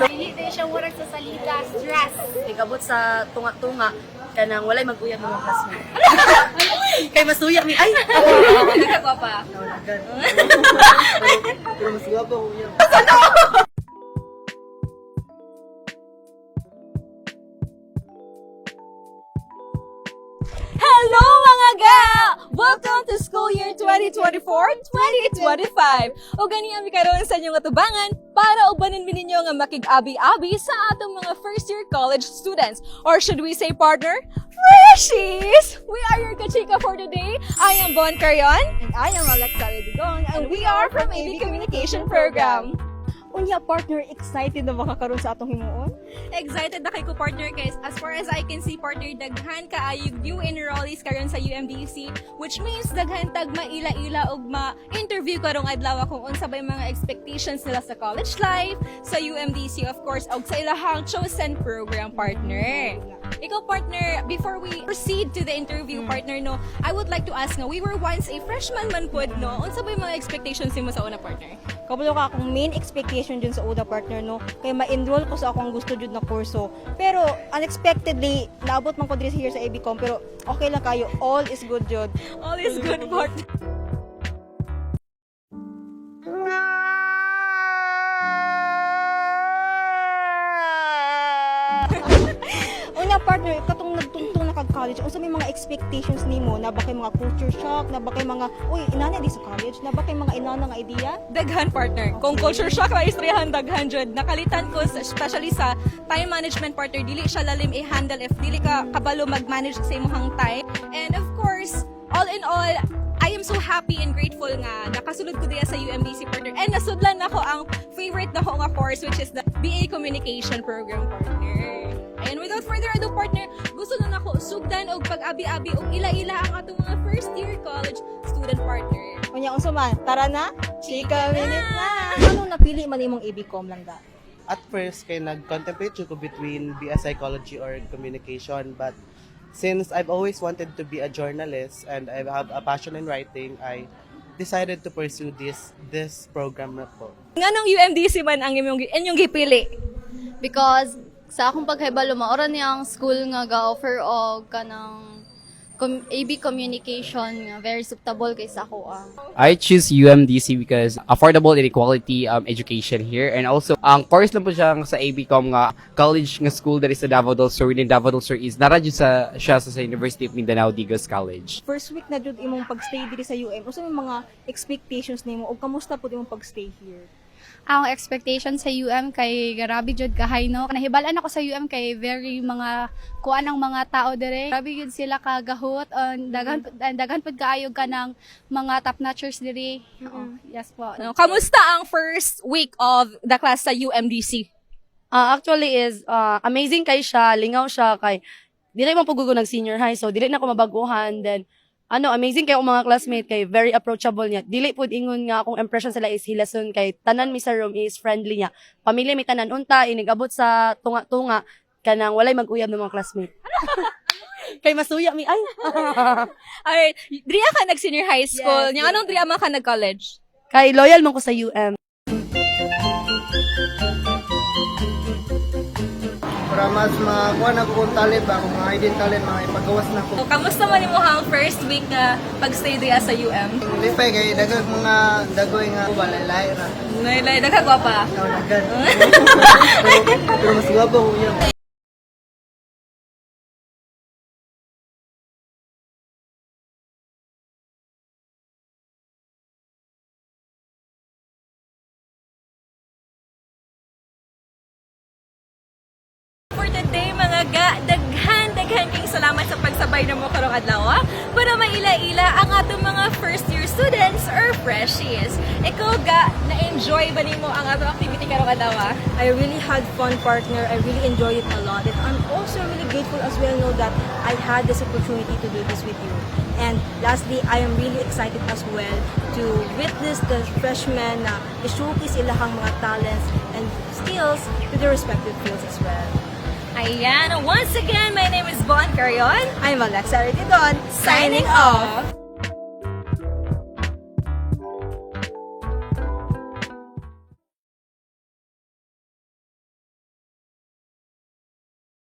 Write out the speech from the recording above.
Dili tayo siyang murag sa salita, stress. Ikabot sa tunga-tunga kanang walay mag-uyab ng mga classmate. Kay masuya mi ay. Nagkagwapa. Pero mas guwapo ko yan. Hello mga ga! Welcome to school year 2024-2025! O gani ami karon sa inyong atubangan para ubanin mi ninyo nga makig-abi-abi sa atong mga first year college students. Or should we say partner? Freshies! We are your kachika for today. I am Bon Carion. And I am Alexa Redigong And we are from AB Communication Program. Unya partner, excited na makakaroon sa atong himuon? Excited na kay ko partner guys. As far as I can see partner, daghan kaayog new enrollees karon sa UMDC, which means daghan tag maila-ila og ma-interview karong adlaw kung unsa ba yung mga expectations nila sa college life, sa UMDC of course, og sa ilahang chosen program partner. Ikaw partner, before we proceed to the interview partner no, I would like to ask no, we were once a freshman man pod no. Unsa ba yung mga expectations nimo sa una partner? Kabalo ka akong main expectation dun sa UDA partner no, kay ma-enroll ko sa akong gusto jud na kurso. Pero unexpectedly naabot man ko diri here sa ABCom, pero okay lang kayo, all is good jud. All is good partner. Unya partner, katong nagtungtong na kag college, unsa may mga expectations nimo? Na ba kay mga culture shock, na ba kay mga uy, inana di sa college, na ba kay mga inana nga idea? Daghan partner. Kung culture shock na istoryahan daghan jud. Nakalitan ko especially sa time management partner, dili siya lalim i-handle if dili ka kabalo mag-manage sa imong time. And of course, all in all, I am so happy and grateful nga nakasulod ko diya sa UMDC partner. And nasudlan nako ang favorite nako nga course which is the BA Communication Program partner. And without further ado partner, gusto na nako sugdan og pag-abi-abi og ila-ila ang atong mga first year college student partner. Unya unsa man? Tara na. Chika minute na. Anong napili man imong ABCom lang da? At first, kay nag-contemplate ko between be a psychology or communication. But since I've always wanted to be a journalist and I have a passion in writing, I decided to pursue this program na po. Nganong UMDC man ang inyong gipili? Because sa akong paghibalo maora niya ang school nga ga-offer og kanang AB communication nga very suitable kay sa ako. I choose UMDC because affordable and equality education here, and also ang course lang po siya sa ABCom nga college nga school that is sa Davao del Sur. Within Davao del Sur is nara jud sa University of Mindanao Digos College. First week na jud imong pagstay diri sa UM. Unsa may mga expectations nimo ug kamusta pud imong pagstay here? Ang expectation sa UM kay grabe jud kahay no. Nahibalan ako sa UM kay very mga kuan ang mga tao dire. Grabe jud sila kagahot. Daghan pud kaayog ka ng mga top notchers dire. Yes po. No, kamusta ang first week of the class sa UMDC? Actually is amazing kay siya, lingaw siya kay dili man pugugo nag senior high, so dili na ko mabaguhan. Then amazing kay akong mga classmate kay very approachable niya. Dili pud ingon nga akong impression sila is hilason kay tanan mi sa room is friendly niya. Pamilya mi tanan unta inigabot sa tunga-tunga kanang walay mag-uyab ng mga classmate. Kay masuya mi ay. Alright, driya ka nag senior high school. Nya anong driya man ka nag college? Kay loyal man ko sa UM. Para mas makuha na ko kung talent ba, kung mga hidden talent, mga ipagawas na ko. So, kamusta man mo ang first week na pagstay diya sa UM? Lipay kay dagang mga dagoy nga balay-lay ra. Nailay nagkagwapa. Naulagan. Pero mas guwapo ko yan. For today mga ga, daghan kayong salamat sa pagsabay na mo karong adlaw para maila-ila ang atong mga first year students or freshies. Ikaw ga, na-enjoy ba nimo ang atong activity karong adlaw? I really had fun partner. I really enjoyed it a lot. And I'm also really grateful as well know that I had this opportunity to do this with you. And lastly, I am really excited as well to witness the freshmen na i-showcase ilahang mga talents and skills to their respective fields as well. Ayan, once again, my name is Bon Carion. I'm Alexa Redigong, Signing off!